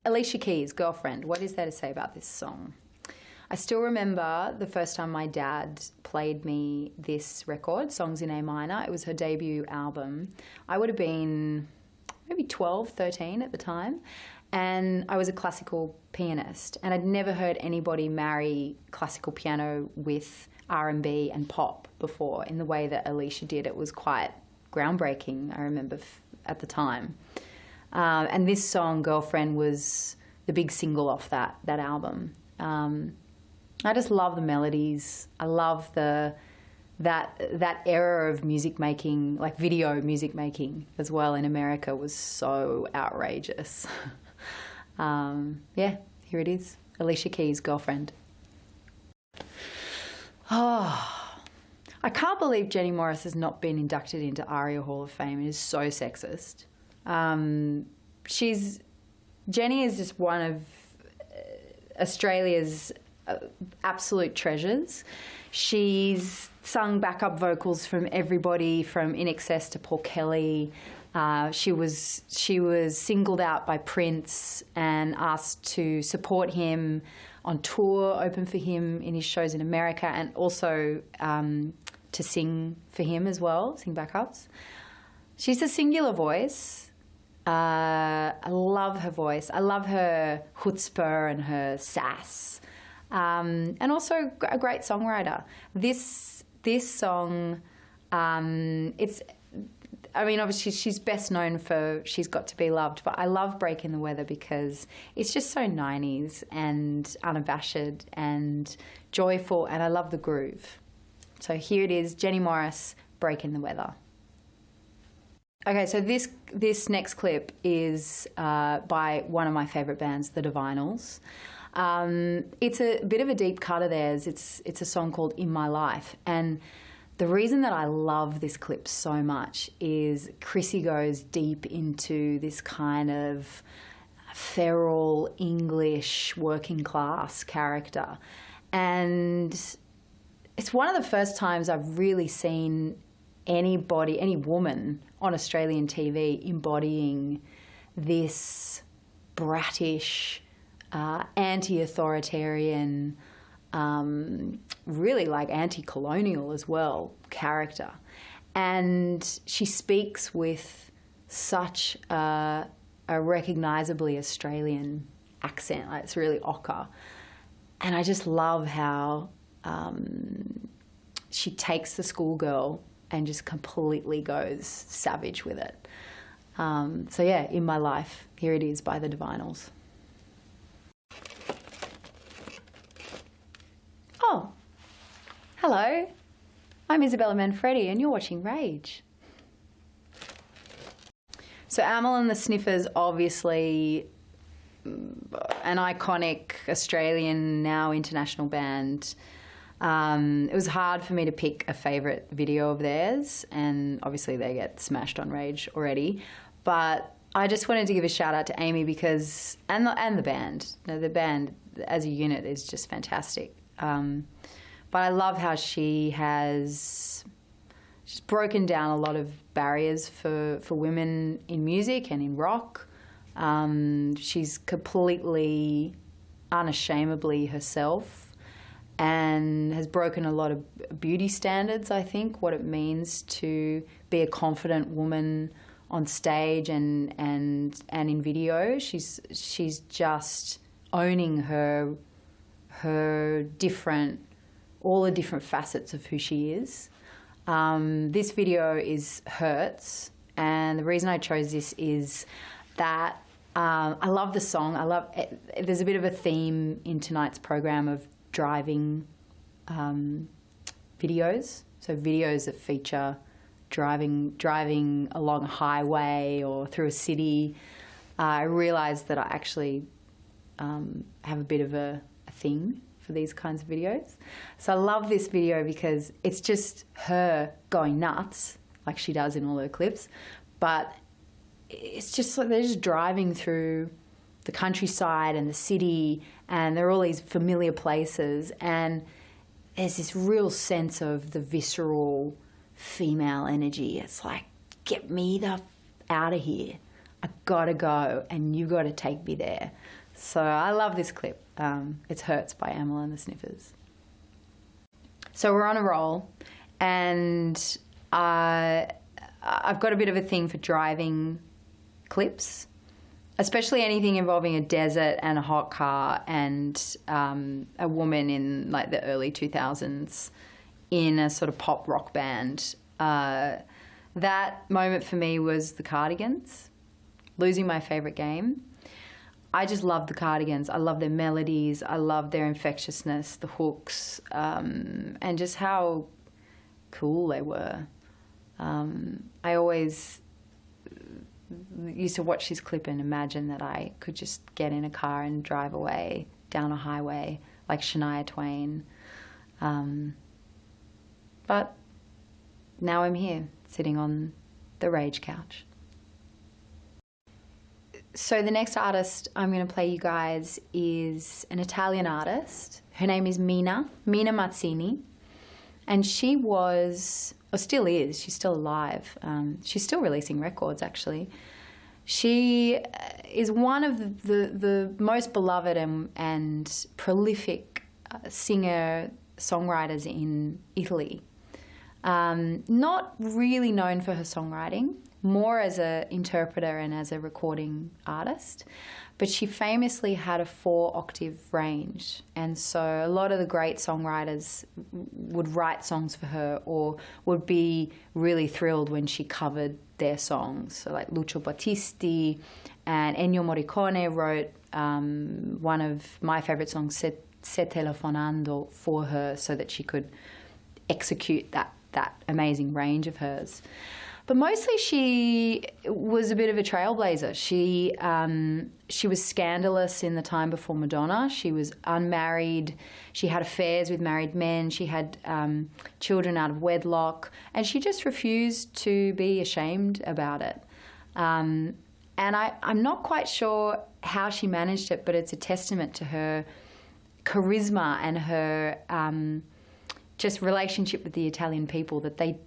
Alicia Keys, Girlfriend. What is there to say about this song? I still remember the first time my dad played me this record, Songs in A Minor. It was her debut album. I would have been maybe 12, 13 at the time. And I was a classical pianist. And I'd never heard anybody marry classical piano with R&B and pop before in the way that Alicia did. It was quite groundbreaking, I remember, at the time. And this song, Girlfriend, was the big single off that album. I just love the melodies. I love that era of music making, like video music making as well in America, was so outrageous. Yeah, here it is. Alicia Keys, Girlfriend. Oh, I can't believe Jenny Morris has not been inducted into ARIA Hall of Fame. It is so sexist. Jenny is just one of Australia's absolute treasures. She's sung backup vocals from everybody from In Excess to Paul Kelly. She was singled out by Prince and asked to support him on tour, open for him in his shows in America, and also to sing for him as well, sing backups. She's a singular voice. I love her voice. I love her chutzpah and her sass. And also a great songwriter. This song, obviously she's best known for She's Got to Be Loved, but I love Breaking the Weather because it's just so 90s and unabashed and joyful, and I love the groove. So here it is, Jenny Morris, Breaking the Weather. Okay, so this next clip is by one of my favourite bands, the Divinals. It's a bit of a deep cut of theirs. It's a song called In My Life. And the reason that I love this clip so much is Chrissy goes deep into this kind of feral English working class character. And it's one of the first times I've really seen any woman on Australian TV embodying this brattish, anti-authoritarian, really like anti-colonial as well character. And she speaks with such a recognisably Australian accent. Like, it's really ochre. And I just love how she takes the schoolgirl and just completely goes savage with it. So yeah, In My Life, here it is by the Divinals. Oh, hello. I'm Isabella Manfredi and you're watching Rage. So Amyl and the Sniffers, obviously an iconic Australian, now international band. It was hard for me to pick a favourite video of theirs, and obviously they get smashed on Rage already. But I just wanted to give a shout out to Amy because, and the band. You know, the band as a unit is just fantastic. But I love how she's broken down a lot of barriers for women in music and in rock. She's completely, unashamedly herself, and has broken a lot of beauty standards, I think, what it means to be a confident woman on stage and in video. She's just owning her all the different facets of who she is. This video is Hurts, and the reason I chose this is that I love the song. There's a bit of a theme in tonight's program of driving videos. So videos that feature driving along a highway or through a city. I realised that I actually have a bit of a thing for these kinds of videos. So I love this video because it's just her going nuts, like she does in all her clips, but it's just like they're just driving through the countryside and the city, and there are all these familiar places, and there's this real sense of the visceral female energy. It's like, get me the out of here. I gotta go and you gotta take me there. So I love this clip. It's Hurts by Amyl and the Sniffers. So we're on a roll, and I've got a bit of a thing for driving clips, especially anything involving a desert and a hot car and a woman in like the early 2000s in a sort of pop rock band. That moment for me was the Cardigans, Losing My Favourite Game. I just love the Cardigans. I love their melodies. I love their infectiousness, the hooks, and just how cool they were. I always used to watch this clip and imagine that I could just get in a car and drive away down a highway like Shania Twain. But now I'm here, sitting on the rage couch. So the next artist I'm going to play you guys is an Italian artist. Her name is Mina Mazzini. And she was, or still is, she's still alive. She's still releasing records, actually. She is one of the most beloved and prolific singer-songwriters in Italy. Not really known for her songwriting, more as an interpreter and as a recording artist, but she famously had a 4-octave range, and so a lot of the great songwriters would write songs for her or would be really thrilled when she covered their songs. So like Lucio Battisti and Ennio Morricone wrote one of my favourite songs, Se Telefonando, for her so that she could execute that amazing range of hers. But mostly she was a bit of a trailblazer. She was scandalous in the time before Madonna. She was unmarried. She had affairs with married men. She had children out of wedlock. And she just refused to be ashamed about it. And I'm not quite sure how she managed it, but it's a testament to her charisma and her just relationship with the Italian people, that they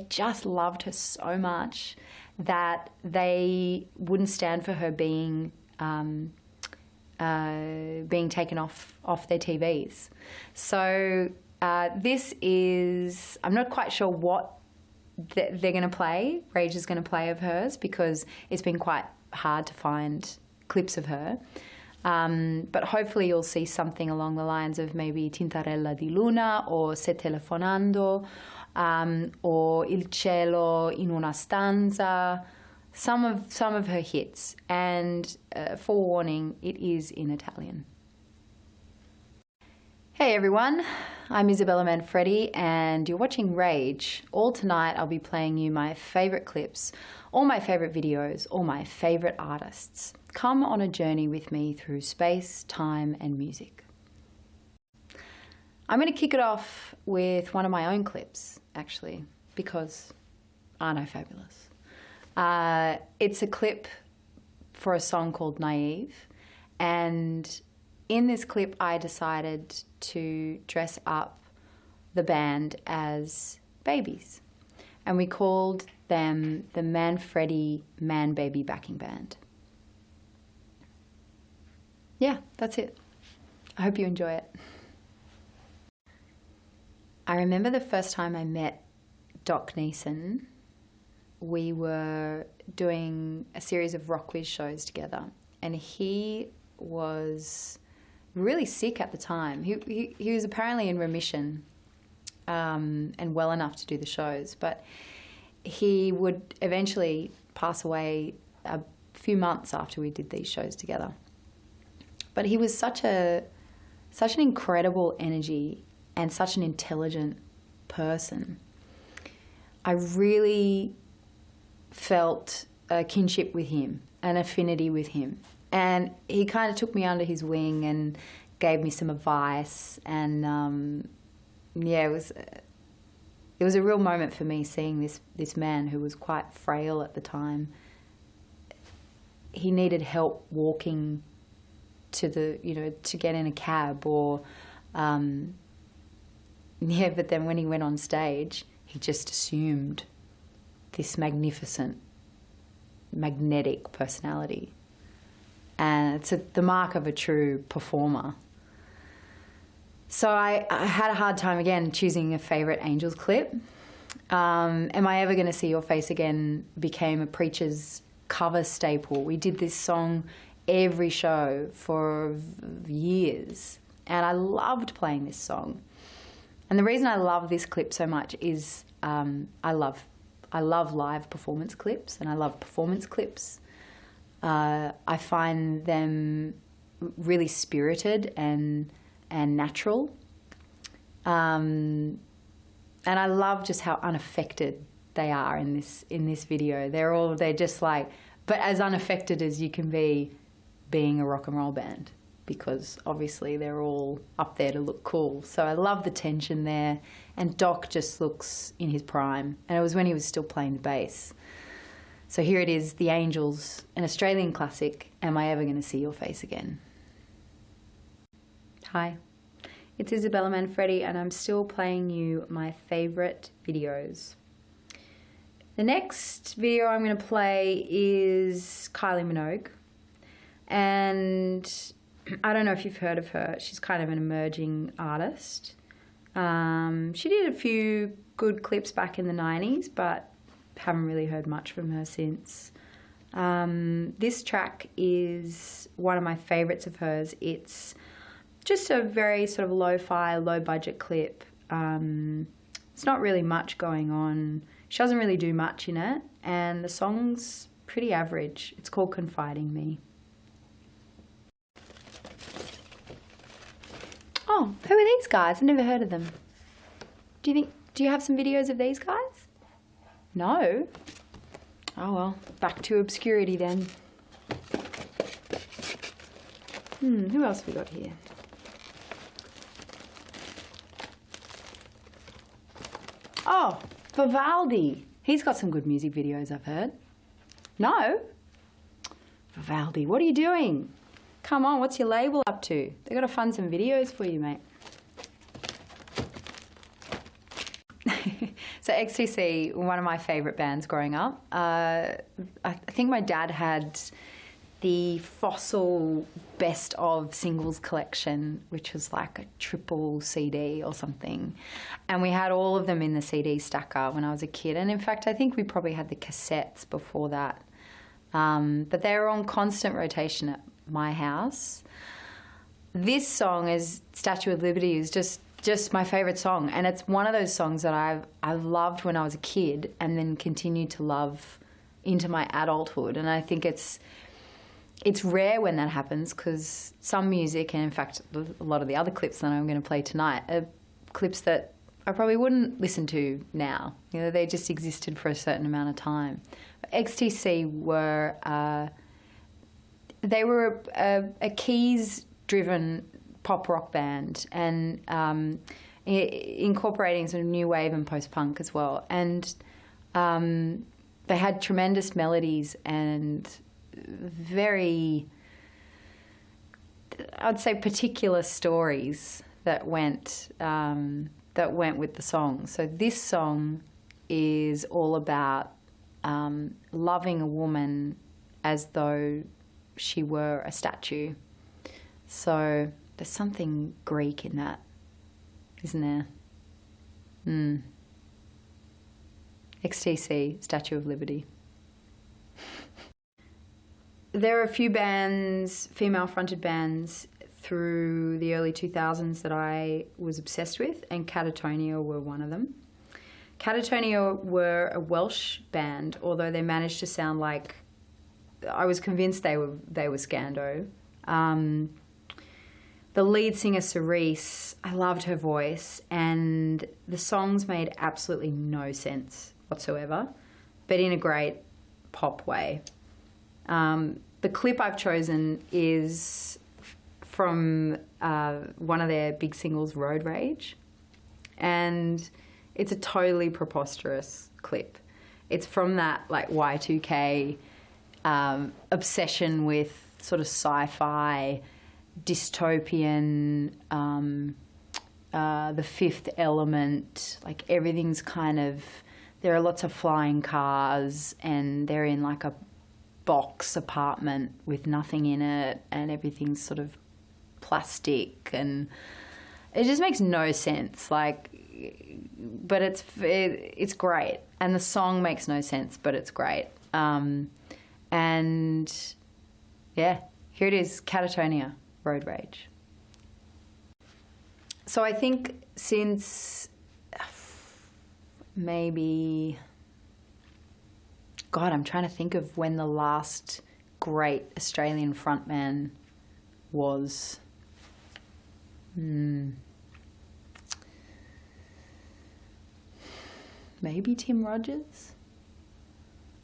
just loved her so much that they wouldn't stand for her being taken off their TVs. So this is, I'm not quite sure what they're going to play, Rage is going to play of hers, because it's been quite hard to find clips of her. But hopefully you'll see something along the lines of maybe Tintarella di Luna or Se Telefonando, or Il Cielo in una stanza, some of her hits. And forewarning, it is in Italian. Hey everyone, I'm Isabella Manfredi and you're watching Rage. All tonight I'll be playing you my favourite clips, all my favourite videos, all my favourite artists. Come on a journey with me through space, time and music. I'm going to kick it off with one of my own clips, actually, because aren't I fabulous? It's a clip for a song called Naive, and in this clip I decided to dress up the band as babies, and we called them the Manfredi Man Baby Backing Band. Yeah, that's it. I hope you enjoy it. I remember the first time I met Doc Neeson. We were doing a series of rock quiz shows together, and he was really sick at the time. He was apparently in remission and well enough to do the shows, but he would eventually pass away a few months after we did these shows together. But he was such an incredible energy and such an intelligent person. I really felt a kinship with him, an affinity with him. And he kind of took me under his wing and gave me some advice. And yeah, it was a real moment for me seeing this man who was quite frail at the time. He needed help walking to to get in a cab or, yeah, but then when he went on stage, he just assumed this magnificent magnetic personality. And it's the mark of a true performer. So I had a hard time, again, choosing a favourite Angels clip. Am I Ever Gonna See Your Face Again became a Preatures cover staple. We did this song every show for years, and I loved playing this song. And the reason I love this clip so much is I love live performance clips, and I love performance clips. I find them really spirited and natural. And I love just how unaffected they are in this video. They're just like, but as unaffected as you can be being a rock and roll band, because obviously they're all up there to look cool. So I love the tension there, and Doc just looks in his prime, and it was when he was still playing the bass. So here it is, The Angels, an Australian classic, Am I Ever Gonna See Your Face Again? Hi, it's Isabella Manfredi, and I'm still playing you my favourite videos. The next video I'm going to play is Kylie Minogue, and I don't know if you've heard of her. She's kind of an emerging artist. She did a few good clips back in the 90s, but haven't really heard much from her since. This track is one of my favourites of hers. It's just a very sort of lo-fi, low-budget clip. It's not really much going on. She doesn't really do much in it, and the song's pretty average. It's called Confiding Me. Oh, who are these guys? I've never heard of them. Do you have some videos of these guys? No? Oh well, back to obscurity then. Who else have we got here? Oh, Vivaldi. He's got some good music videos, I've heard. No? Vivaldi, what are you doing? Come on, what's your label up to? They've got to fund some videos for you, mate. So XTC, one of my favourite bands growing up. I think my dad had the Fossil Best of Singles collection, which was like a triple CD or something. And we had all of them in the CD stacker when I was a kid. And in fact, I think we probably had the cassettes before that. But they were on constant rotation at my house. This song is Statue of Liberty is just my favourite song, and it's one of those songs that I've loved when I was a kid and then continued to love into my adulthood. And I think it's rare when that happens, because some music, and in fact a lot of the other clips that I'm going to play tonight, are clips that I probably wouldn't listen to now. You know, they just existed for a certain amount of time. XTC were a keys-driven pop rock band, and incorporating sort of new wave and post-punk as well. And they had tremendous melodies and very, I'd say, particular stories that went with the song. So this song is all about loving a woman as though she were a statue. So there's something Greek in that, isn't there? XTC, Statue of Liberty. There are a few bands, female-fronted bands, through the early 2000s that I was obsessed with, and Catatonia were one of them. Catatonia were a Welsh band, although they managed to sound like, I was convinced they were Scando. The lead singer, Cerise, I loved her voice, and the songs made absolutely no sense whatsoever, but in a great pop way. The clip I've chosen is from one of their big singles, Road Rage, and it's a totally preposterous clip. It's from that like Y2K obsession with sort of sci-fi, dystopian, The Fifth Element, like everything's kind of, there are lots of flying cars, and they're in like a box apartment with nothing in it, and everything's sort of plastic, and it just makes no sense. Like, but it's great, and the song makes no sense, but it's great. And yeah, here it is, Catatonia, Road Rage. So I think since maybe, God, I'm trying to think of when the last great Australian frontman was. Maybe Tim Rogers?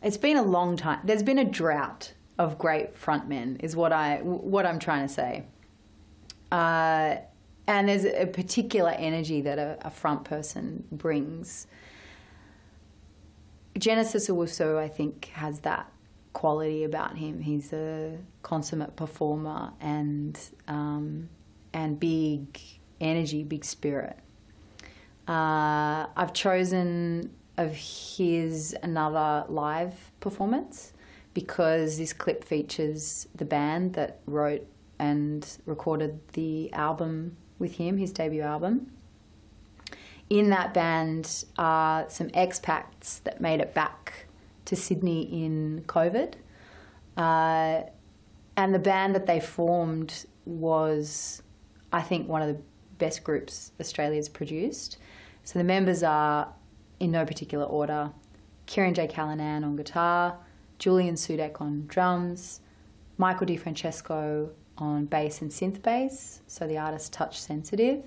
It's been a long time. There's been a drought of great frontmen, is what I'm trying to say. And there's a particular energy that a front person brings. Genesis Owusu, I think, has that quality about him. He's a consummate performer and big energy, big spirit. I've chosen of his another live performance because this clip features the band that wrote and recorded the album with him, his debut album. In that band are some expats that made it back to Sydney in COVID. And the band that they formed was, I think, one of the best groups Australia's produced. So the members are, in no particular order, Kieran J. Callanan on guitar, Julian Sudek on drums, Michael DiFrancesco on bass and synth bass, so the artist Touch Sensitive,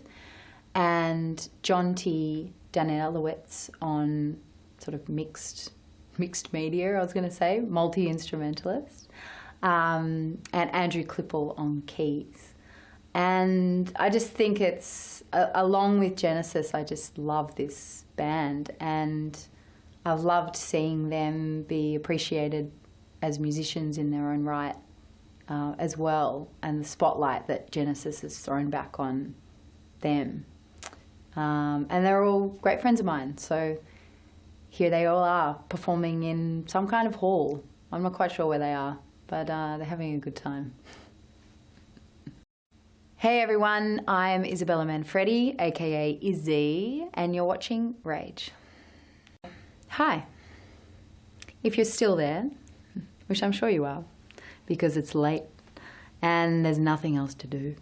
and John T. Danilowitz on sort of mixed media, I was going to say, multi-instrumentalist, and Andrew Klippel on keys. And I just think it's, along with Genesis, I just love this band, and I've loved seeing them be appreciated as musicians in their own right as well, and the spotlight that Genesis has thrown back on them. And they're all great friends of mine, so here they all are performing in some kind of hall. I'm not quite sure where they are, but they're having a good time. Hey everyone, I'm Isabella Manfredi, aka Izzi, and you're watching Rage. Hi. If you're still there, which I'm sure you are, because it's late and there's nothing else to do,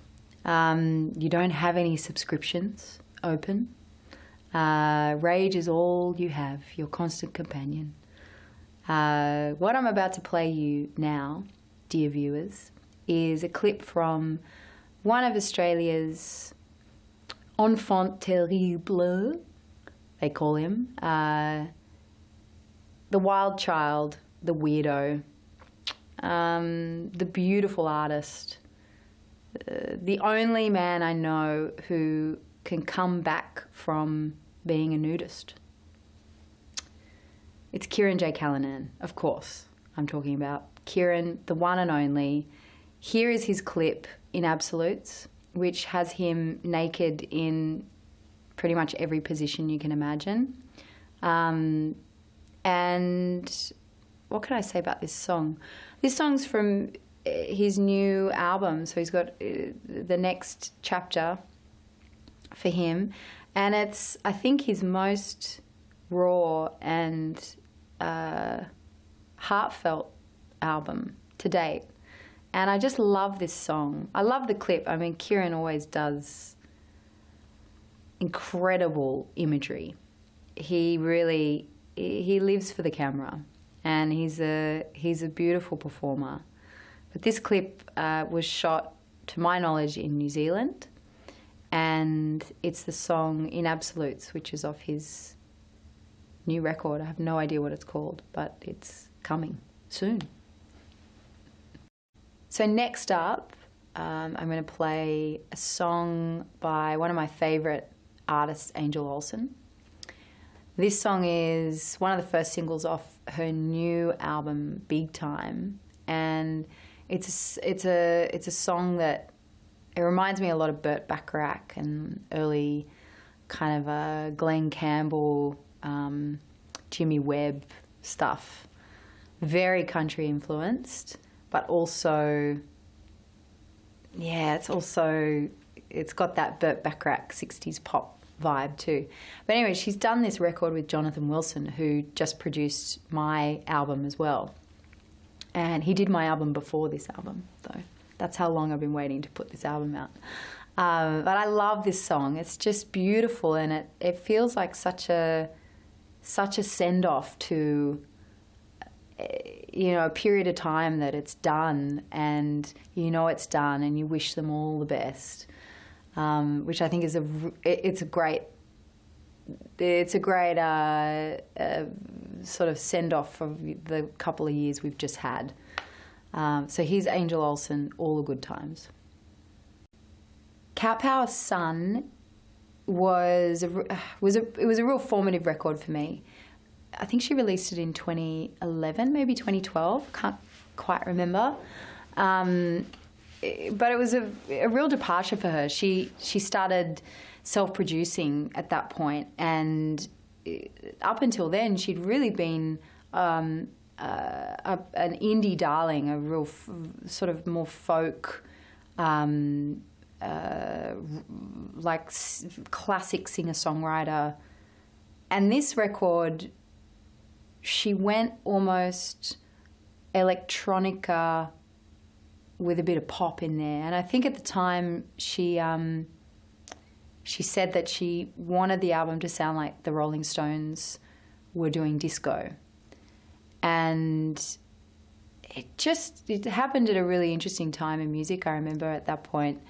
you don't have any subscriptions open, Rage is all you have, your constant companion. What I'm about to play you now, dear viewers, is a clip from one of Australia's enfants terribles, they call him, the wild child, the weirdo, the beautiful artist, the only man I know who can come back from being a nudist. It's Kieran J. Callanan, of course. I'm talking about Kieran, the one and only. Here is his clip in Absolutes, which has him naked in pretty much every position you can imagine. And what can I say about this song? This song's from his new album, so he's got the next chapter for him, and it's, I think, his most raw and heartfelt album to date. And I just love this song. I love the clip. I mean, Kieran always does incredible imagery. He lives for the camera, and he's a beautiful performer. But this clip was shot, to my knowledge, in New Zealand, and it's the song In Absolutes, which is off his new record. I have no idea what it's called, but it's coming soon. So next up, I'm going to play a song by one of my favourite artists, Angel Olsen. This song is one of the first singles off her new album, Big Time, and it's a song that, it reminds me a lot of Burt Bacharach and early kind of Glenn Campbell, Jimmy Webb stuff. very country influenced, but also, yeah, it's got that Burt Bacharach 60s pop vibe too. But anyway, she's done this record with Jonathan Wilson, who just produced my album as well. And he did my album before this album, though. That's how long I've been waiting to put this album out. But I love this song. It's just beautiful, and it feels like such a send-off to, you know, a period of time that it's done, and you know it's done, and you wish them all the best, which I think is a great sort of send-off for the couple of years we've just had. So here's Angel Olsen, All the Good Times. Cat Power's Son was a real formative record for me. I think she released it in 2011, maybe 2012. Can't quite remember. But it was a real departure for her. She started self-producing at that point, and up until then, she'd really been an indie darling, a real sort of more folk, like classic singer-songwriter. And this record, she went almost electronica with a bit of pop in there. And I think at the time she said that she wanted the album to sound like the Rolling Stones were doing disco. And it happened at a really interesting time in music. I remember at that point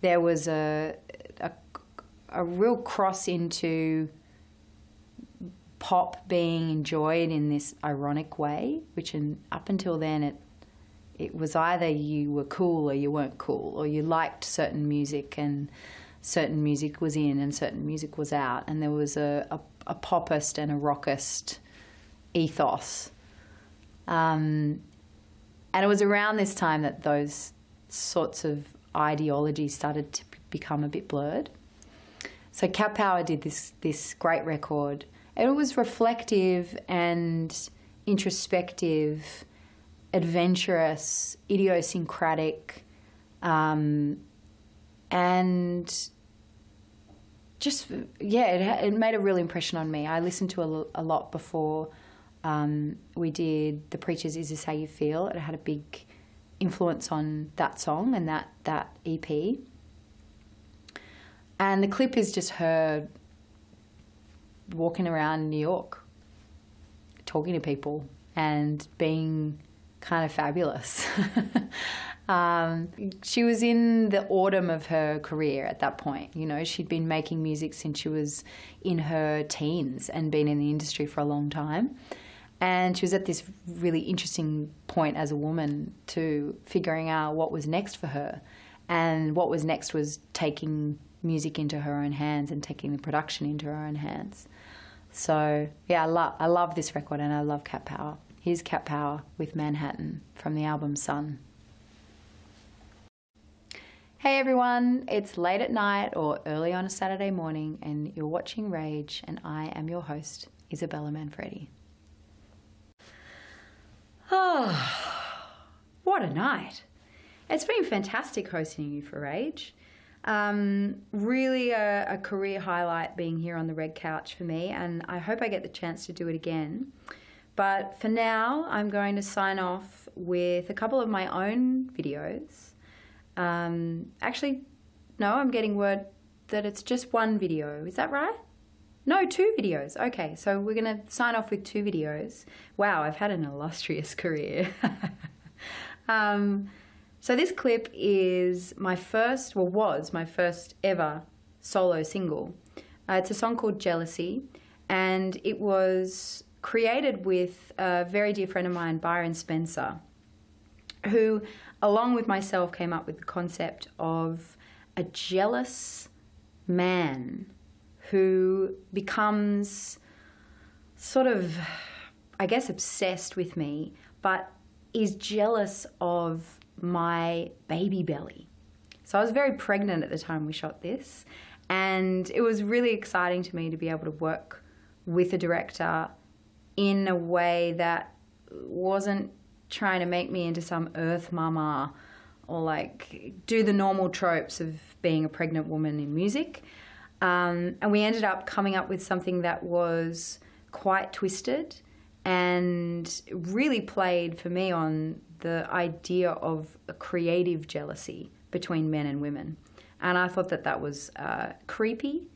there was a real cross into pop being enjoyed in this ironic way, which up until then it was either you were cool or you weren't cool, or you liked certain music and certain music was in and certain music was out, and there was a popist and a rockist ethos. And it was around this time that those sorts of ideologies started to become a bit blurred. So Cat Power did this great record. It was reflective and introspective, adventurous, idiosyncratic, and just, yeah, it made a real impression on me. I listened to a lot before we did the Preatures, Is This How You Feel? It had a big influence on that song and that EP. And the clip is just her walking around New York, talking to people and being kind of fabulous. She was in the autumn of her career at that point. You know, she'd been making music since she was in her teens and been in the industry for a long time. And she was at this really interesting point as a woman too, figuring out what was next for her. And what was next was taking music into her own hands and taking the production into her own hands. So, yeah, I love this record, and I love Cat Power. Here's Cat Power with Manhattan from the album Sun. Hey everyone, it's late at night or early on a Saturday morning, and you're watching Rage, and I am your host, Isabella Manfredi. Oh, what a night. It's been fantastic hosting you for Rage. Really a career highlight being here on the red couch for me, and I hope I get the chance to do it again. But for now, I'm going to sign off with a couple of my own videos. Actually, no, I'm getting word that it's just one video. Is that right? No, 2 videos. Okay, so we're going to sign off with 2 videos. Wow, I've had an illustrious career. So this clip is was my first ever solo single. It's a song called Jealousy, and it was created with a very dear friend of mine, Byron Spencer, who, along with myself, came up with the concept of a jealous man who becomes sort of, I guess, obsessed with me, but is jealous of my baby belly. So I was very pregnant at the time we shot this, and it was really exciting to me to be able to work with a director in a way that wasn't trying to make me into some earth mama or like do the normal tropes of being a pregnant woman in music. And we ended up coming up with something that was quite twisted and really played for me on the idea of a creative jealousy between men and women. And I thought that that was creepy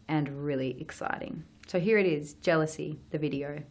and really exciting. So here it is, Jealousy, the video.